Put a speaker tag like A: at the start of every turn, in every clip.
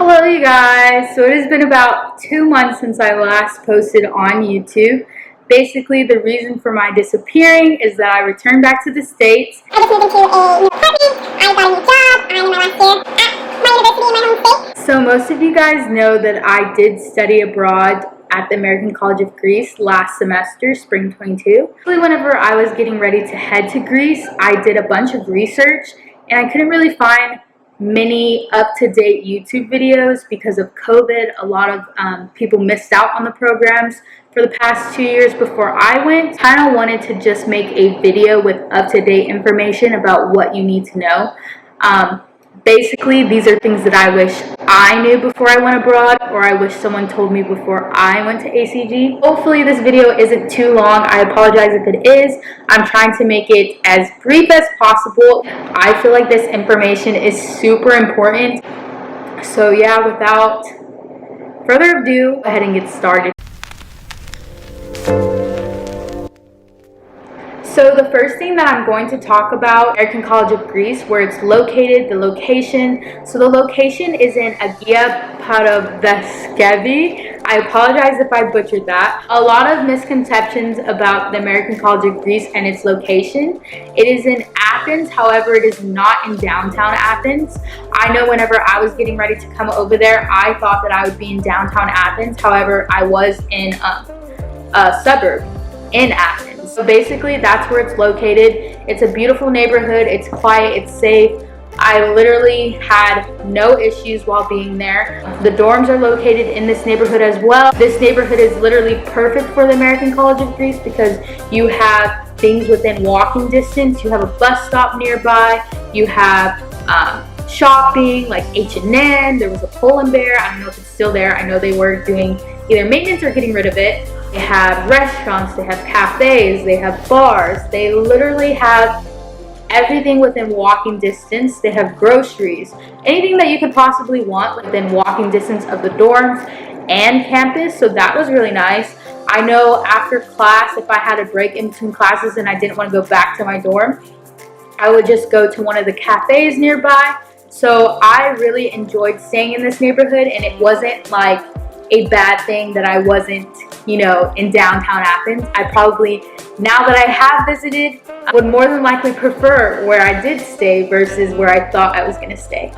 A: Hello you guys, so it has been about 2 months since I last posted on YouTube. Basically the reason for my disappearing is that I returned back to the States.
B: I just moved into a new apartment, I got a new job, I'm in my last year at my university in my home state.
A: So most of you guys know that I did study abroad at the American College of Greece last semester, spring 22. Whenever I was getting ready to head to Greece, I did a bunch of research and I couldn't really find many up-to-date YouTube videos because of COVID. A lot of people missed out on the programs for the past 2 years before I went. Kind of wanted to just make a video with up-to-date information about what you need to know. Basically, these are things that I wish I knew before I went abroad, or I wish someone told me before I went to ACG. Hopefully this video isn't too long. I apologize if it is. I'm trying to make it as brief as possible. I feel like this information is super important. So yeah, without further ado, go ahead and get started. So the first thing that I'm going to talk about, American College of Greece, where it's located, the location. So the location is in Agia Paravaskevi. I apologize if I butchered that. A lot of misconceptions about the American College of Greece and its location. It is in Athens, however, it is not in downtown Athens. I know whenever I was getting ready to come over there, I thought that I would be in downtown Athens. However, I was in a suburb in Athens. So basically that's where it's located. It's a beautiful neighborhood, it's quiet, it's safe. I literally had no issues while being there. The dorms are located in this neighborhood as well. This neighborhood is literally perfect for the American College of Greece because you have things within walking distance. You have a bus stop nearby. You have shopping like H&M. There was a Pull & Bear. I don't know if it's still there. I know they were doing either maintenance or getting rid of it. They have restaurants, they have cafes, they have bars. They literally have everything within walking distance. They have groceries, anything that you could possibly want within walking distance of the dorms and campus. So that was really nice. I know after class, if I had a break in between classes and I didn't want to go back to my dorm, I would just go to one of the cafes nearby. So I really enjoyed staying in this neighborhood, and it wasn't like a bad thing that I wasn't, you know, in downtown Athens. I probably, now that I have visited, would more than likely prefer where I did stay versus where I thought I was going to stay.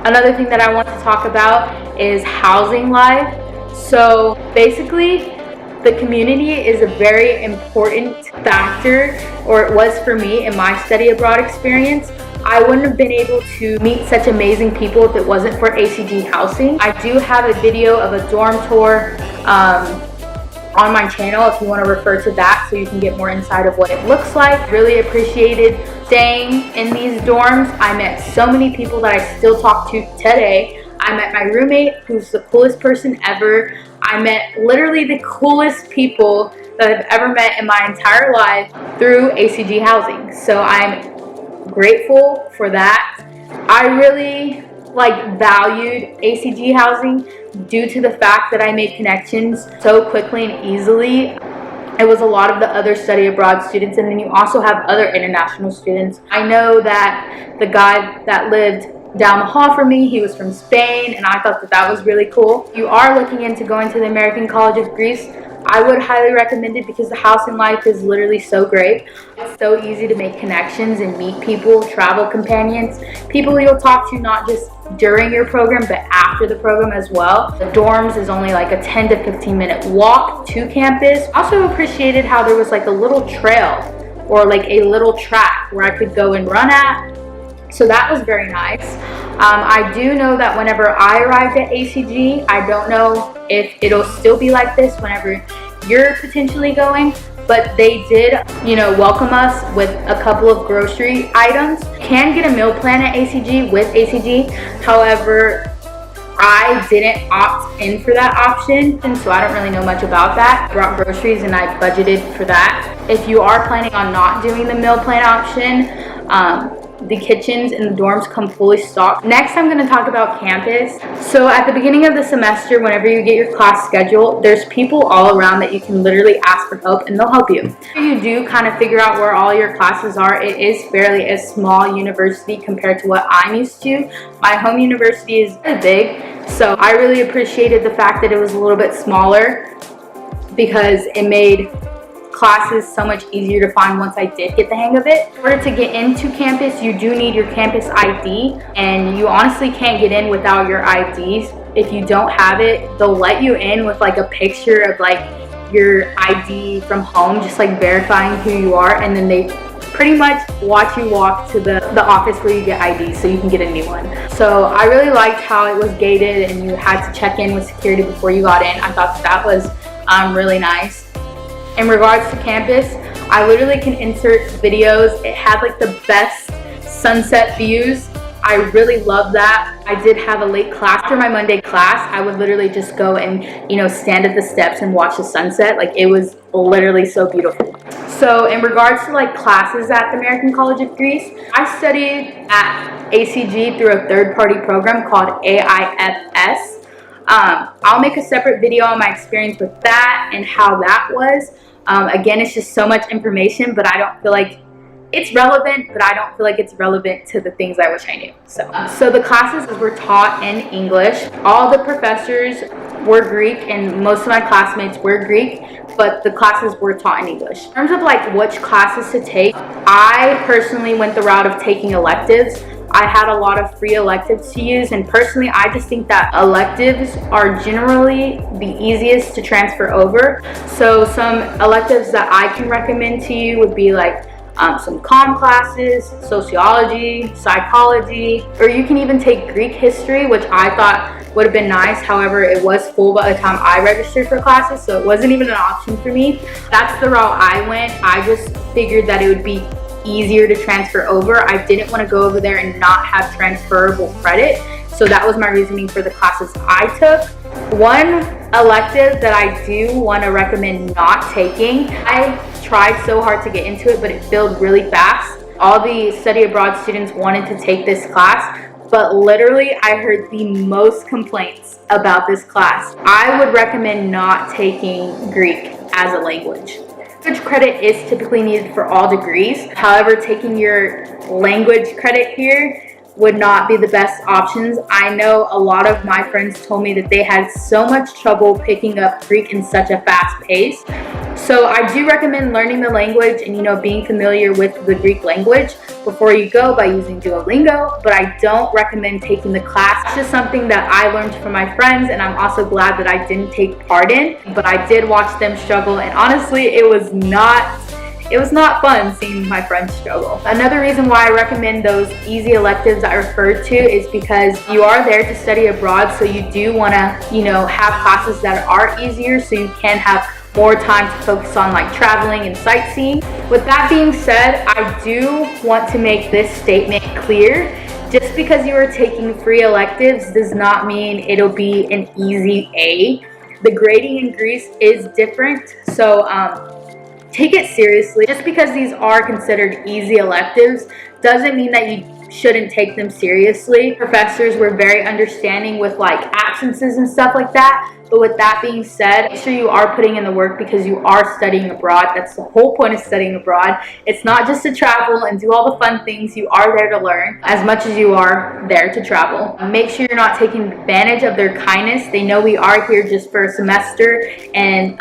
A: Another thing that I want to talk about is housing life. So basically, the community is a very important factor, or it was for me in my study abroad experience. I wouldn't have been able to meet such amazing people if it wasn't for ACG Housing. I do have a video of a dorm tour on my channel if you want to refer to that so you can get more insight of what it looks like. Really appreciated staying in these dorms. I met so many people that I still talk to today. I met my roommate, who's the coolest person ever. I met literally the coolest people that I've ever met in my entire life through ACG Housing. So I'm grateful for that. I really valued ACG Housing due to the fact that I made connections so quickly and easily. It was a lot of the other study abroad students, and then you also have other international students. I know that the guy that lived down the hall from me, he was from Spain, and I thought that that was really cool. If you are looking into going to the American College of Greece, I would highly recommend it because the housing life is literally so great. It's so easy to make connections and meet people, travel companions, people you'll talk to not just during your program but after the program as well. The dorms is only like a 10 to 15 minute walk to campus. Also appreciated how there was like a little trail or like a little track where I could go and run at. So that was very nice. I do know that whenever I arrived at ACG, I don't know if it'll still be like this whenever you're potentially going, but they did, you know, welcome us with a couple of grocery items. You can get a meal plan at ACG with ACG. However, I didn't opt in for that option, and so I don't really know much about that. I brought groceries and I budgeted for that. If you are planning on not doing the meal plan option, The kitchens in the dorms come fully stocked. Next, I'm going to talk about campus. So at the beginning of the semester, whenever you get your class schedule, there's people all around that you can literally ask for help and they'll help you. You do kind of figure out where all your classes are. It is fairly a small university compared to what I'm used to. My home university is really big, so I really appreciated the fact that it was a little bit smaller because it made classes so much easier to find once I did get the hang of it. In order to get into campus, you do need your campus ID, and you honestly can't get in without your IDs. If you don't have it, they'll let you in with like a picture of like your ID from home, just like verifying who you are, and then they pretty much watch you walk to the office where you get ID so you can get a new one. So I really liked how it was gated and you had to check in with security before you got in. I thought that was really nice. In regards to campus, I literally can insert videos. It had like the best sunset views. I really love that. I did have a late class. After my Monday class, I would literally just go and, stand at the steps and watch the sunset. Like, it was literally so beautiful. So in regards to like classes at the American College of Greece, I studied at ACG through a third-party program called AIFS. I'll make a separate video on my experience with that and how that was. Again, it's just so much information, but I don't feel like it's relevant, but I don't feel like it's relevant to the things I wish I knew. So the classes were taught in English. All the professors were Greek, and most of my classmates were Greek, but the classes were taught in English. In terms of like which classes to take, I personally went the route of taking electives. I had a lot of free electives to use, and personally I just think that electives are generally the easiest to transfer over. So some electives that I can recommend to you would be like some comm classes, sociology, psychology, or you can even take Greek history, which I thought would have been nice. However, it was full by the time I registered for classes, so it wasn't even an option for me. That's the route I went. I just figured that it would be easier to transfer over. I didn't want to go over there and not have transferable credit, so that was my reasoning for the classes I took. One elective that I do want to recommend not taking, I tried so hard to get into it, but it filled really fast. All the study abroad students wanted to take this class, but literally I heard the most complaints about this class. I would recommend not taking Greek as a language. Language credit is typically needed for all degrees. However, taking your language credit here would not be the best options. I know a lot of my friends told me that they had so much trouble picking up Greek in such a fast pace. So I do recommend learning the language and being familiar with the Greek language before you go by using Duolingo, but I don't recommend taking the class. It's just something that I learned from my friends, and I'm also glad that I didn't take part in, but I did watch them struggle, and honestly it was not fun seeing my friends struggle. Another reason why I recommend those easy electives I referred to is because you are there to study abroad, so you do want to have classes that are easier so you can have more time to focus on like traveling and sightseeing. With that being said, I do want to make this statement clear. Just because you are taking free electives does not mean it'll be an easy A. The grading in Greece is different, so take it seriously. Just because these are considered easy electives doesn't mean that you shouldn't take them seriously. Professors were very understanding with like absences and stuff like that. But with that being said, make sure you are putting in the work because you are studying abroad. That's the whole point of studying abroad. It's not just to travel and do all the fun things. You are there to learn as much as you are there to travel. Make sure you're not taking advantage of their kindness. They know we are here just for a semester, and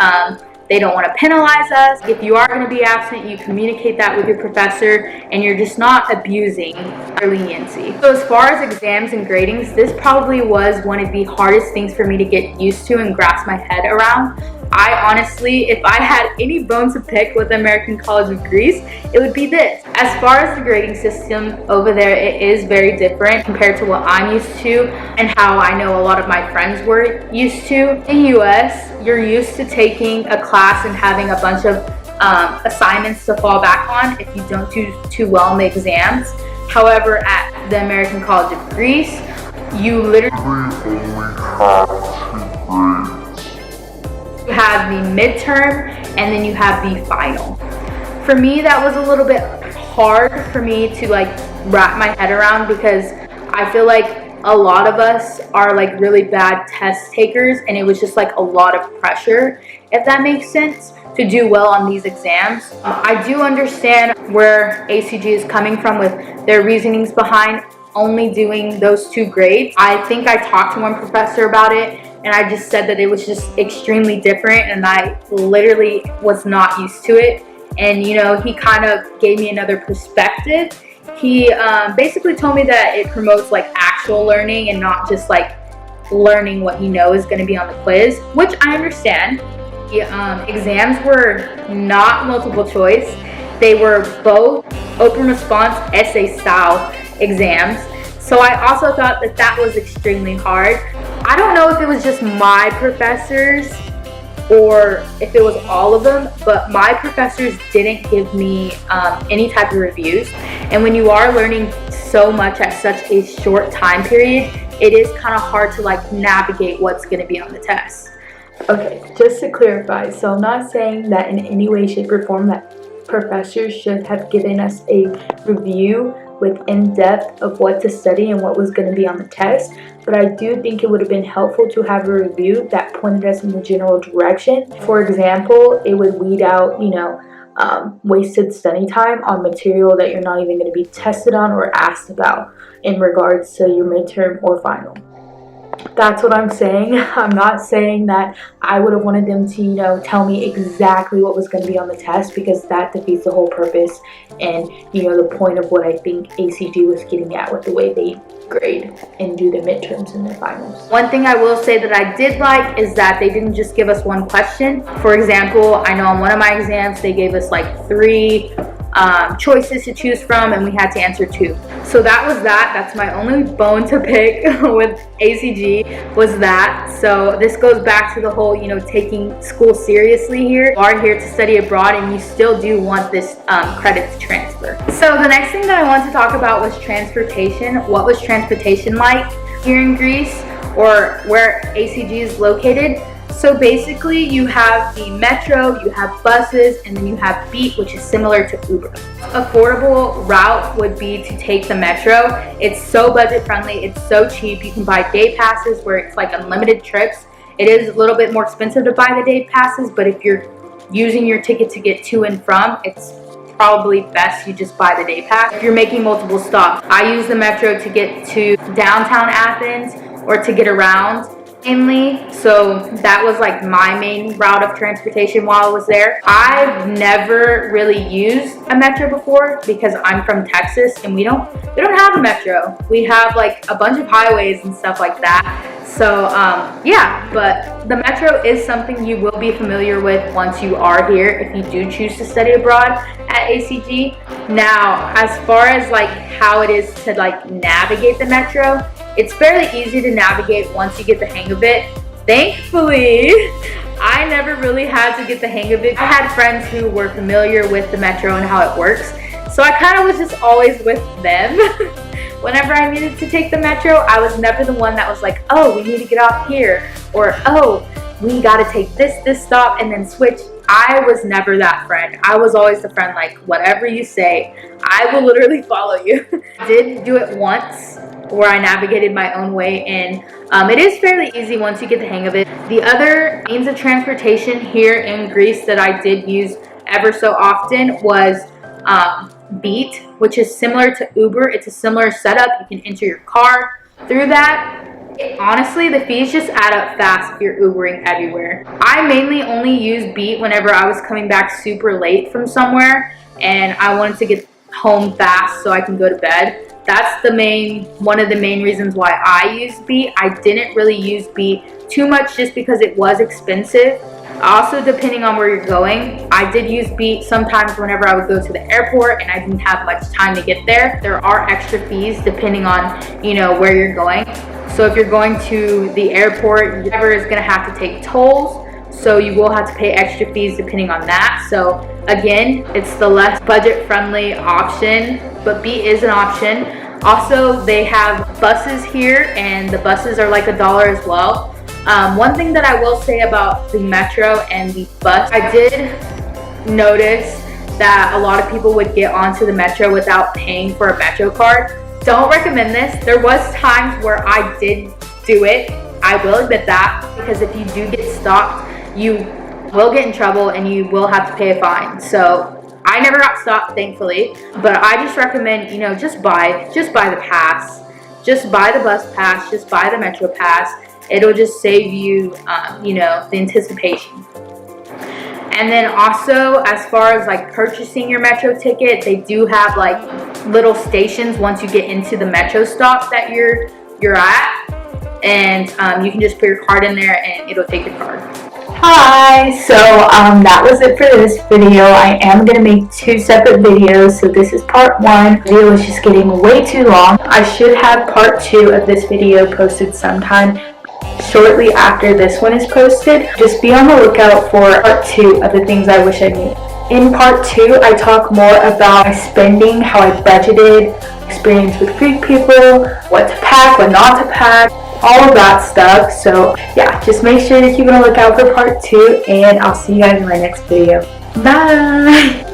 A: they don't want to penalize us. If you are going to be absent, you communicate that with your professor, and you're just not abusing their leniency. So as far as exams and gradings, this probably was one of the hardest things for me to get used to and grasp my head around. I honestly, if I had any bones to pick with the American College of Greece, it would be this. As far as the grading system over there, it is very different compared to what I'm used to and how I know a lot of my friends were used to. In the US, you're used to taking a class and having a bunch of assignments to fall back on if you don't do too well in the exams. However, at the American College of Greece, you literally only have 2 grades. You have the midterm, and then you have the final. For me, that was a little bit hard for me to like wrap my head around, because I feel like a lot of us are like really bad test takers, and it was just like a lot of pressure, if that makes sense, to do well on these exams. I do understand where ACG is coming from with their reasonings behind only doing those 2 grades. I think I talked to one professor about it, and I just said that it was just extremely different, and I literally was not used to it. And you know, he kind of gave me another perspective. He basically told me that it promotes like actual learning and not just like learning what you know is going to be on the quiz, which I understand. The exams were not multiple choice. They were both open response essay style exams. So I also thought that that was extremely hard. I don't know if it was just my professors or if it was all of them, but my professors didn't give me any type of reviews. And when you are learning so much at such a short time period, it is kind of hard to like navigate what's going to be on the test.
C: Okay, just to clarify, so I'm not saying that in any way, shape, or form that professors should have given us a review with in-depth of what to study and what was going to be on the test, but I do think it would have been helpful to have a review that pointed us in the general direction. For example, it would weed out, wasted study time on material that you're not even going to be tested on or asked about in regards to your midterm or final. That's what I'm saying. I'm not saying that I would have wanted them to, tell me exactly what was going to be on the test, because that defeats the whole purpose and, the point of what I think ACG was getting at with the way they grade and do their midterms and their finals.
A: One thing I will say that I did like is that they didn't just give us one question. For example, I know on one of my exams, they gave us like 3 choices to choose from, and we had to answer 2. So that's my only bone to pick with ACG, was that. So this goes back to the whole taking school seriously here. You are here to study abroad, and you still do want this credit to transfer. So the next thing that I want to talk about was transportation. What was transportation like here in Greece, or where ACG is located? So basically you have the metro, you have buses, and then you have Beat, which is similar to Uber. Affordable route would be to take the metro. It's so budget friendly, it's so cheap. You can buy day passes where it's like unlimited trips. It is a little bit more expensive to buy the day passes, but if you're using your ticket to get to and from, it's probably best you just buy the day pass. If you're making multiple stops, I use the metro to get to downtown Athens or to get around mainly. So that was like my main route of transportation while I was there. I've never really used a metro before because I'm from Texas and we don't have a metro. We have like a bunch of highways and stuff like that. So yeah, but the metro is something you will be familiar with once you are here if you do choose to study abroad at ACG. Now, as far as like how it is to like navigate the metro, it's fairly easy to navigate once you get the hang of it. Thankfully, I never really had to get the hang of it. I had friends who were familiar with the metro and how it works, so I kind of was just always with them. Whenever I needed to take the metro, I was never the one that was like, oh, we need to get off here, or oh, we gotta take this stop and then switch. I was never that friend. I was always the friend like, whatever you say, I will literally follow you. I did do it once where I navigated my own way, and it is fairly easy once you get the hang of it. The other means of transportation here in Greece that I did use ever so often was Beat, which is similar to Uber. It's a similar setup. You can enter your car through that. Honestly, the fees just add up fast if you're Ubering everywhere. I mainly only used Beat whenever I was coming back super late from somewhere and I wanted to get home fast so I can go to bed. That's one of the main reasons why I used Beat. I didn't really use Beat too much just because it was expensive. Also, depending on where you're going, I did use Beat sometimes whenever I would go to the airport and I didn't have much time to get there. There are extra fees depending on, where you're going. So if you're going to the airport, your driver is gonna have to take tolls. So you will have to pay extra fees depending on that. So again, it's the less budget-friendly option, but Beat is an option. Also, they have buses here, and the buses are like $1 as well. One thing that I will say about the metro and the bus, I did notice that a lot of people would get onto the metro without paying for a metro card. Don't recommend this. There was times where I did do it. I will admit that, because if you do get stopped, you will get in trouble and you will have to pay a fine. So I never got stopped, thankfully, but I just recommend, just buy the pass. Just buy the bus pass, just buy the metro pass. It'll just save you, the anticipation. And then also, as far as like purchasing your metro ticket, they do have like little stations once you get into the metro stop that you're at, and you can just put your card in there and it'll take your card.
C: Hi, so that was it for this video. I am going to make 2 separate videos, so this is part 1. The video is just getting way too long. I should have part 2 of this video posted sometime shortly after this one is posted. Just be on the lookout for part 2 of the things I wish I knew. In part 2, I talk more about my spending, how I budgeted, experience with Greek people, what to pack, what not to pack, all of that stuff. So yeah, just make sure to keep on the lookout for part 2, and I'll see you guys in my next video. Bye!